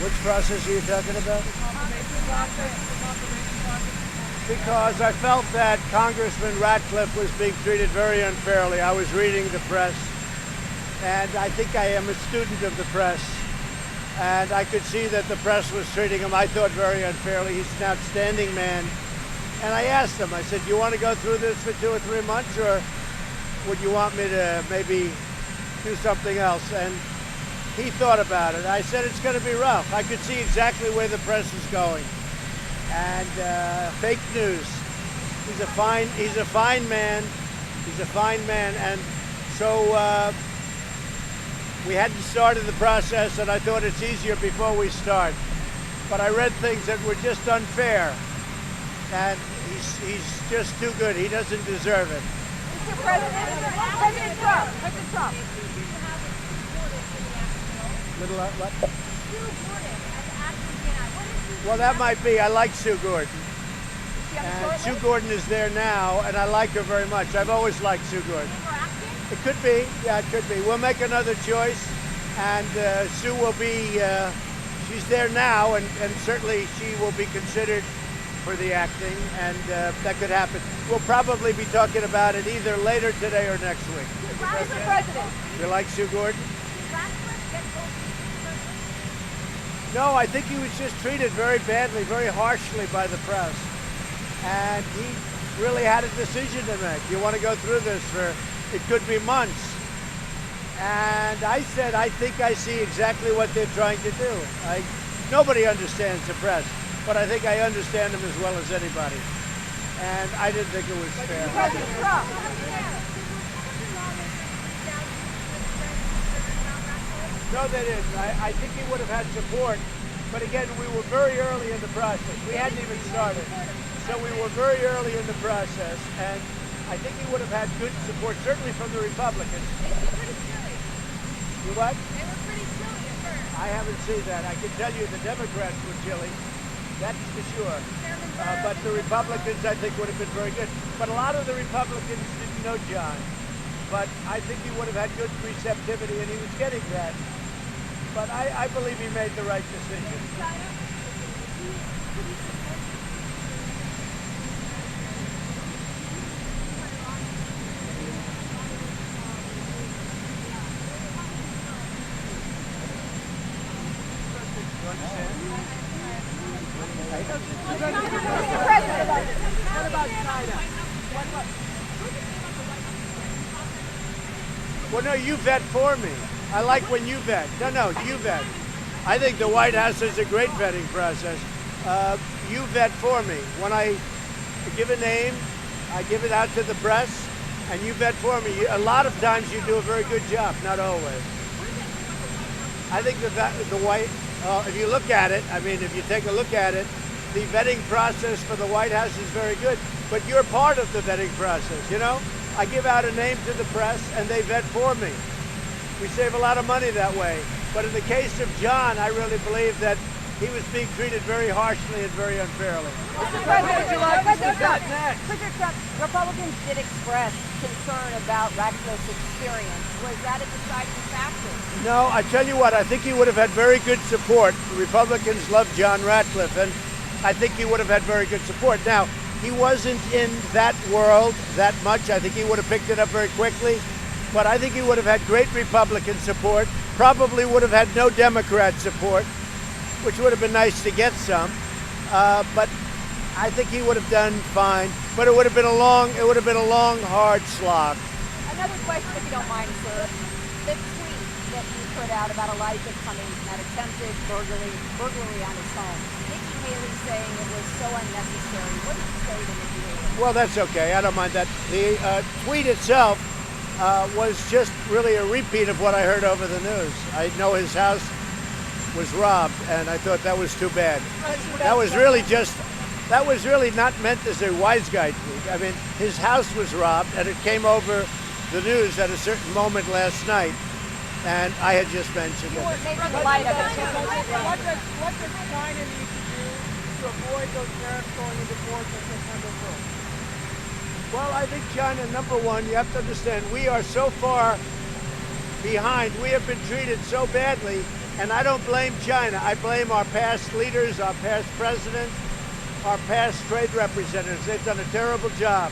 Which process are you talking about? Because I felt that Congressman Ratcliffe was being treated very unfairly. I was reading the press, and I think I am a student of the press, and I could see that the press was treating him, I thought, very unfairly. He's an outstanding man. And I asked him, I said, you want to go through this for 2 or 3 months, or would you want me to maybe do something else? And he thought about it. I said, it's going to be rough. I could see exactly where the press is going. And fake news. He's a fine man. He's a fine man. And so we hadn't started the process, and I thought it's easier before we start. But I read things that were just unfair. And he's just too good. He doesn't deserve it. Mr. President Trump. President Trump. Little what? Sue Gordon as acting DNI. Well, that might be. I like Sue Gordon. And Sue Gordon is there now, and I like her very much. I've always liked Sue Gordon. It could be. Yeah, it could be. We'll make another choice, and Sue will be, she's there now, and certainly she will be considered for the acting, and that could happen. We'll probably be talking about it either later today or next week. Mr. President. You like Sue Gordon? No, I think he was just treated very badly, very harshly by the press. And he really had a decision to make. You want to go through this for, it could be months. And I said, I think I see exactly what they're trying to do. Nobody understands the press, but I think I understand them as well as anybody. And I didn't think it was fair. President Trump. No, they didn't. I think he would have had support. But again, we were very early in the process. We hadn't even started. So we were very early in the process. And I think he would have had good support, certainly from the Republicans. They were pretty silly. You what? They were pretty silly at first. I haven't seen that. I can tell you the Democrats were chilly. That's for sure. But the Republicans, I think, would have been very good. But a lot of the Republicans didn't know John. But I think he would have had good receptivity, and he was getting that. But I believe he made the right decision. Mr. President. What about China? Well, no, you vet for me. I like when you vet. No, you vet. I think the White House has a great vetting process. You vet for me. When I give a name, I give it out to the press, and you vet for me. A lot of times you do a very good job, not always. I think the White, if you look at it, I mean, if you take a look at it, the vetting process for the White House is very good, but you're part of the vetting process, you know? I give out a name to the press, and they vet for me. We save a lot of money that way. But in the case of John, I really believe that he was being treated very harshly and very unfairly. Mr. President, would you like to see that next? President Trump, Republicans did express concern about Ratcliffe's experience. Was that a deciding factor? No, I tell you what, I think he would have had very good support. The Republicans love John Ratcliffe, and I think he would have had very good support. Now, he wasn't in that world that much. I think he would have picked it up very quickly. But I think he would have had great Republican support, probably would have had no Democrat support, which would have been nice to get some. But I think he would have done fine. But it would have been a long, hard slog. Another question, if you don't mind, sir. The tweet that you put out about Elijah Cummings and that attempted burglary on his home. Nikki Haley saying it was so unnecessary. What did you say to Nikki Haley? Well, that's okay. I don't mind that. The tweet itself was just really a repeat of what I heard over the news. I know his house was robbed, and I thought that was too bad. That was really not meant as a wise guy tweet. I mean, his house was robbed, and it came over the news at a certain moment last night, and I had just mentioned You it. weren't making light of it. What does China need to do to avoid those tariffs going into force on September 1st? Well, I think China, number one, you have to understand, we are so far behind. We have been treated so badly, and I don't blame China. I blame our past leaders, our past presidents, our past trade representatives. They've done a terrible job.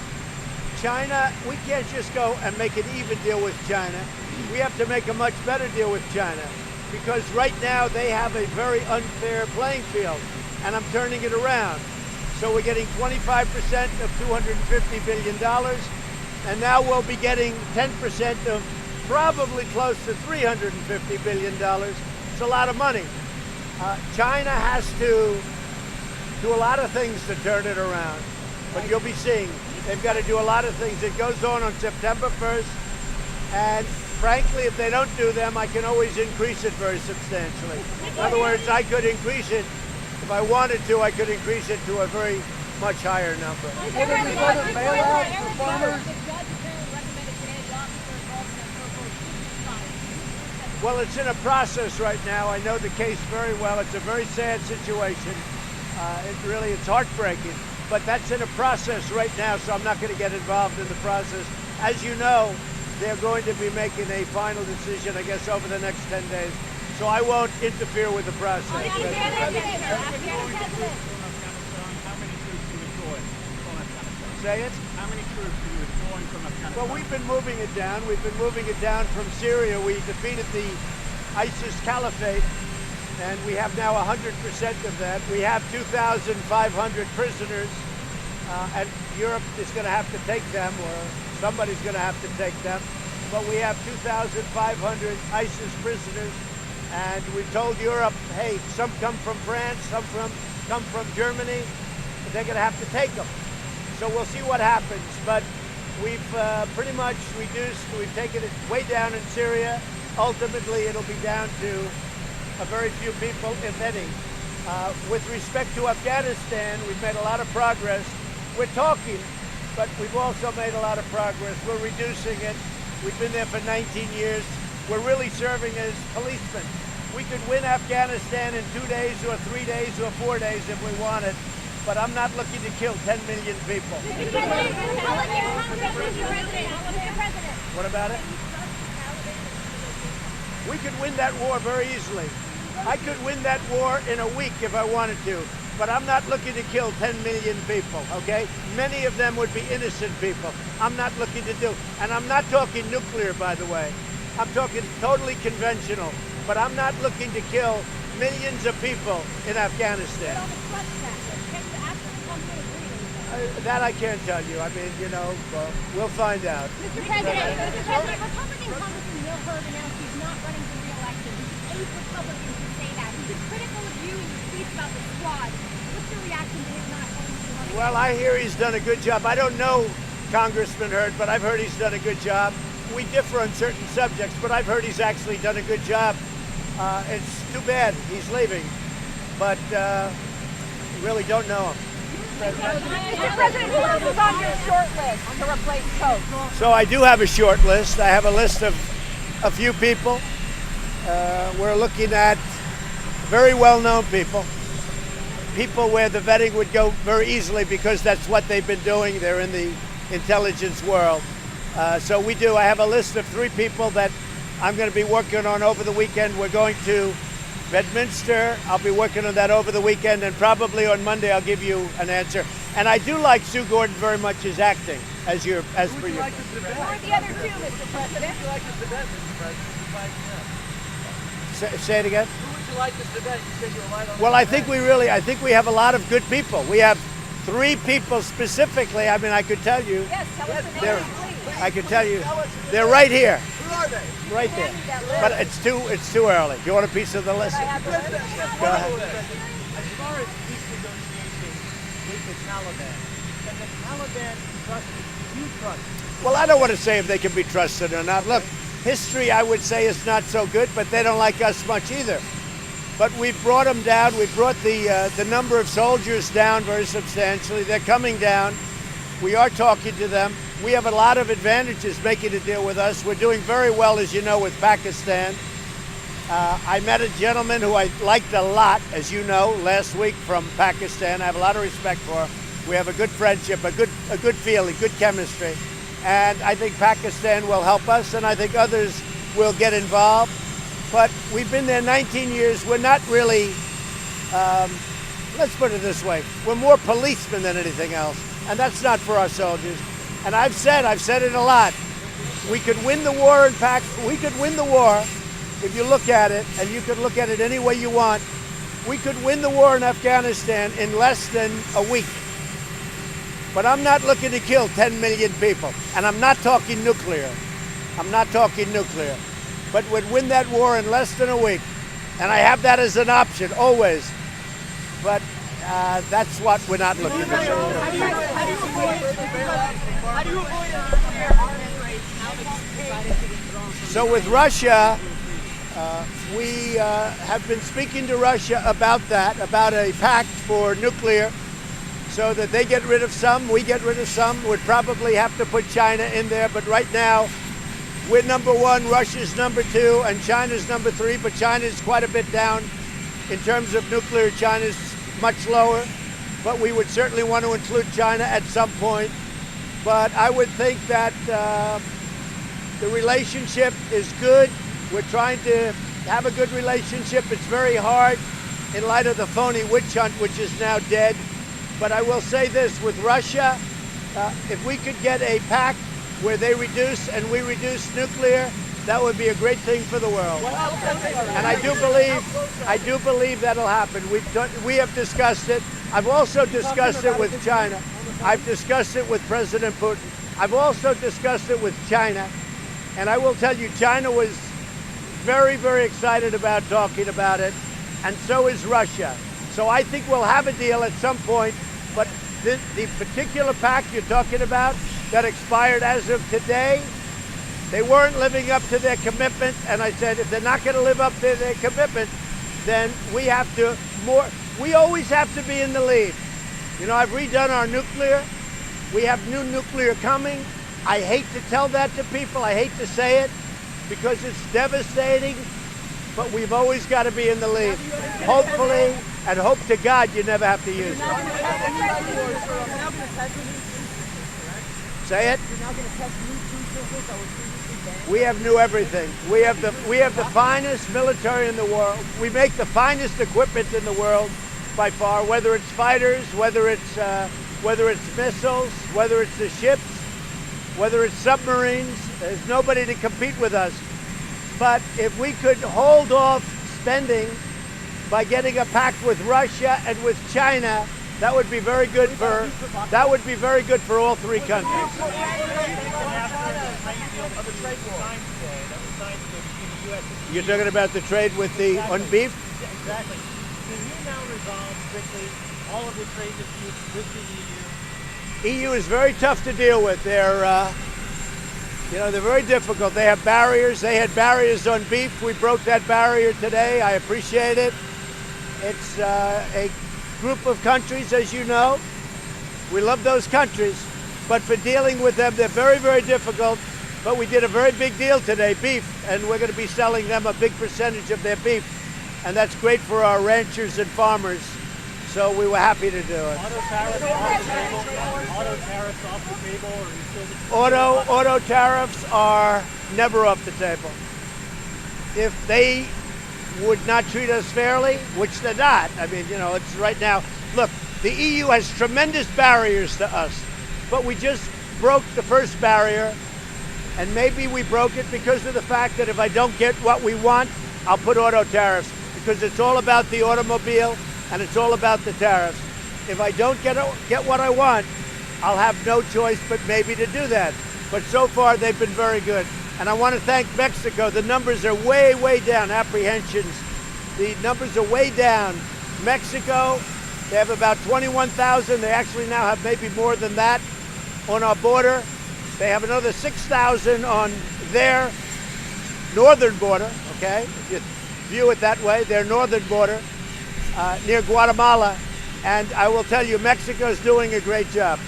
China, we can't just go and make an even deal with China. We have to make a much better deal with China, because right now they have a very unfair playing field, and I'm turning it around. So we're getting 25% of $250 billion, and now we'll be getting 10% of probably close to $350 billion. It's a lot of money. China has to do a lot of things to turn it around, but you'll be seeing they've got to do a lot of things. It goes on September 1st, and frankly, if they don't do them, I can always increase it very substantially. In other words, I could increase it, if I wanted to, I could increase it to a very much higher number. Well, it's in a process right now. I know the case very well. It's a very sad situation. It's heartbreaking. But that's in a process right now, so I'm not going to get involved in the process. As you know, they're going to be making a final decision, I guess, over the next 10 days. So I won't interfere with the process. How many troops are withdrawing from Afghanistan? Say it? How many troops are you withdrawing from Afghanistan? Well, we've been moving it down. We've been moving it down from Syria. We defeated the ISIS caliphate, and we have now 100% of that. We have 2,500 prisoners, and Europe is going to have to take them, or somebody's going to have to take them. But we have 2,500 ISIS prisoners, and we've told Europe, hey, some come from France, some come from Germany, but they're going to have to take them. So we'll see what happens. But we've pretty much reduced, we've taken it way down in Syria. Ultimately, it'll be down to a very few people, if any. With respect to Afghanistan, we've made a lot of progress. We're talking, but we've also made a lot of progress. We're reducing it. We've been there for 19 years. We're really serving as policemen. We could win Afghanistan in 2 days or 3 days or 4 days if we wanted, but I'm not looking to kill 10 million people. What about it? We could win that war very easily. I could win that war in a week if I wanted to, but I'm not looking to kill 10 million people, okay? Many of them would be innocent people. I'm not looking to do, and I'm not talking nuclear, by the way. I'm talking totally conventional, but I'm not looking to kill millions of people in Afghanistan. That I can't tell you. I mean, we'll find out. Mr. President, Republican Congressman Will Hurd announced he's not running for re-election. He's the eighth Republican to say that. He's been critical of you and your speech about the squad. What's your reaction to his not going to run? Well, I hear he's done a good job. I don't know Congressman Hurd, but I've heard he's done a good job. We differ on certain subjects, but I've heard he's actually done a good job. It's too bad he's leaving, but really don't know him. Mr. President, who else is on your short list to replace Coke? So I do have a short list. I have a list of a few people. We're looking at very well-known people, people where the vetting would go very easily because that's what they've been doing. They're in the intelligence world. So we do. I have a list of 3 people that I'm going to be working on over the weekend. We're going to Bedminster. I'll be working on that over the weekend, and probably on Monday I'll give you an answer. And I do like Sue Gordon very much as acting, as per your. Who are the other 2, Mr. President? Who would you like to debate, Mr. President? Say it again. Who would you like to debate? You said you were light on. Well, I think we have a lot of good people. We have 3 people specifically. I mean, I could tell you. Yes, tell us the names, please. I could tell you. They're right here. Who are they? Right there. Hand me that list. But it's too early. Do you want a piece of the list? I have the list. Go ahead. As far as peace negotiations with the Taliban, can the Taliban trust you trust? Well, I don't want to say if they can be trusted or not. Look, history, I would say, is not so good, but they don't like us much either. But we've brought them down. We've brought the number of soldiers down very substantially. They're coming down. We are talking to them. We have a lot of advantages making a deal with us. We're doing very well, as you know, with Pakistan. I met a gentleman who I liked a lot, as you know, last week from Pakistan. I have a lot of respect for. We have a good friendship, a good feeling, good chemistry. And I think Pakistan will help us, and I think others will get involved. But we've been there 19 years. We're not really, let's put it this way, we're more policemen than anything else. And that's not for our soldiers. And I've said it a lot. We could win the war in we could win the war if you look at it, and you could look at it any way you want. We could win the war in Afghanistan in less than a week. But I'm not looking to kill 10 million people. And I'm not talking nuclear. I'm not talking nuclear. But would win that war in less than a week. And I have that as an option, always. But that's what we're not looking to do. How do you avoid a nuclear arms race now that you've decided to withdraw from So with Russia, we have been speaking to Russia about that, about a pact for nuclear, so that they get rid of some, we get rid of some. Would probably have to put China in there, but right now we're number one, Russia's number two, and China's number three, but China's quite a bit down in terms of nuclear. China's much lower, but we would certainly want to include China at some point. But I would think that the relationship is good. We're trying to have a good relationship. It's very hard in light of the phony witch hunt, which is now dead. But I will say this, with Russia, if we could get a pact where they reduce and we reduce nuclear, that would be a great thing for the world. And I do believe that'll happen. We have discussed it. I've also discussed it with China. I've discussed it with President Putin. I've also discussed it with China. And I will tell you, China was very, very excited about talking about it, and so is Russia. So I think we'll have a deal at some point, but the particular pact you're talking about that expired as of today, they weren't living up to their commitment, and I said if they're not going to live up to their commitment, then we always have to be in the lead. You know, I've redone our nuclear. We have new nuclear coming. I hate to tell that to people. I hate to say it because it's devastating, but we've always got to be in the lead. Hopefully, and hope to God you never have to use it. Say it. We have new everything. We have the finest military in the world. We make the finest equipment in the world by far, whether it's fighters, whether it's missiles, whether it's the ships, whether it's submarines. There's nobody to compete with us. But if we could hold off spending by getting a pact with Russia and with China, that would be very good for all three countries. You're talking about the trade with on beef? Exactly. Can you now resolve quickly all of the trade disputes with the EU? EU is very tough to deal with. They're very difficult. They have barriers. They had barriers on beef. We broke that barrier today. I appreciate it. It's a group of countries, as you know. We love those countries, but for dealing with them, they're very, very difficult. But we did a very big deal today, beef, and we're going to be selling them a big percentage of their beef, and that's great for our ranchers and farmers. So we were happy to do it. Auto tariffs off the table. Auto tariffs off the table, or are you still? Auto tariffs are never off the table. If they would not treat us fairly, which they're not. I mean, it's right now. Look, the EU has tremendous barriers to us, but we just broke the first barrier, and maybe we broke it because of the fact that if I don't get what we want, I'll put auto tariffs, because it's all about the automobile and it's all about the tariffs. If I don't get what I want, I'll have no choice but maybe to do that. But so far, they've been very good. And I want to thank Mexico. The numbers are way, way down, apprehensions. The numbers are way down. Mexico, they have about 21,000. They actually now have maybe more than that on our border. They have another 6,000 on their northern border, okay? If you view it that way, their northern border, near Guatemala. And I will tell you, Mexico is doing a great job.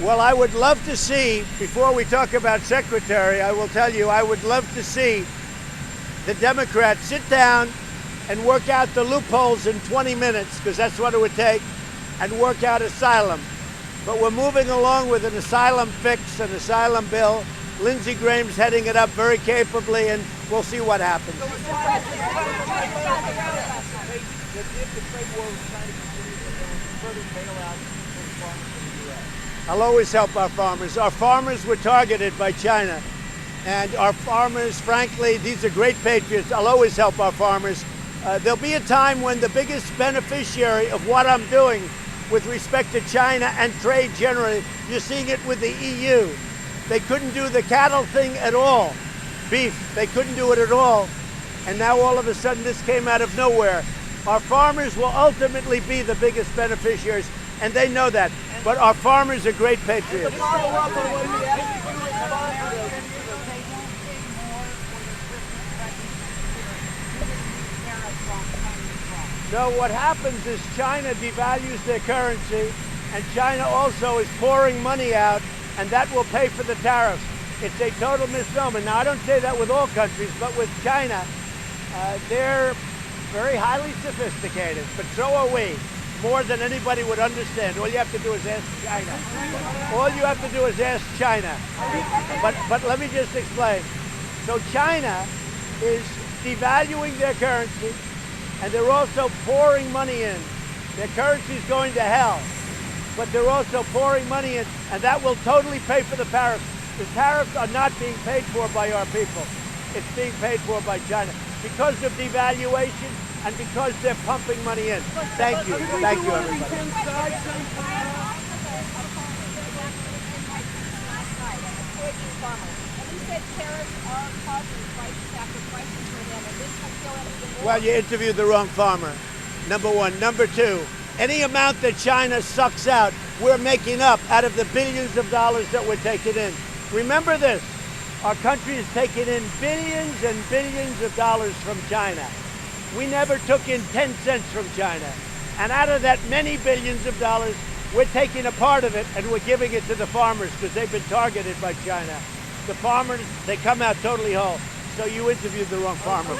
Well, I would love to see, before we talk about Secretary, I will tell you, I would love to see the Democrats sit down and work out the loopholes in 20 minutes, because that's what it would take, and work out asylum. But we're moving along with an asylum fix, an asylum bill. Lindsey Graham's heading it up very capably, and we'll see what happens. That if the trade war with China continues, there will be further bailouts for the farmers in the U.S. I'll always help our farmers. Our farmers were targeted by China. And our farmers, frankly, these are great patriots. I'll always help our farmers. There'll be a time when the biggest beneficiary of what I'm doing with respect to China and trade generally, you're seeing it with the EU. They couldn't do the cattle thing at all. Beef, they couldn't do it at all. And now all of a sudden this came out of nowhere. Our farmers will ultimately be the biggest beneficiaries, and they know that. But our farmers are great patriots. No, what happens is China devalues their currency, and China also is pouring money out, and that will pay for the tariffs. It's a total misnomer. Now, I don't say that with all countries, but with China, they're very highly sophisticated, but so are we, more than anybody would understand. All you have to do is ask China. All you have to do is ask China. But let me just explain. So China is devaluing their currency, and they're also pouring money in. Their currency is going to hell, but they're also pouring money in, and that will totally pay for the tariffs. The tariffs are not being paid for by our people. It's being paid for by China because of devaluation and because they're pumping money in. Thank you. Thank you, everybody. Well, you interviewed the wrong farmer, number one. Number two, any amount that China sucks out, we're making up out of the billions of dollars that we're taking in. Remember this, our country is taking in billions and billions of dollars from China. We never took in 10 cents from China. And out of that many billions of dollars, we're taking a part of it and we're giving it to the farmers because they've been targeted by China. The farmers, they come out totally whole. So you interviewed the wrong farmer.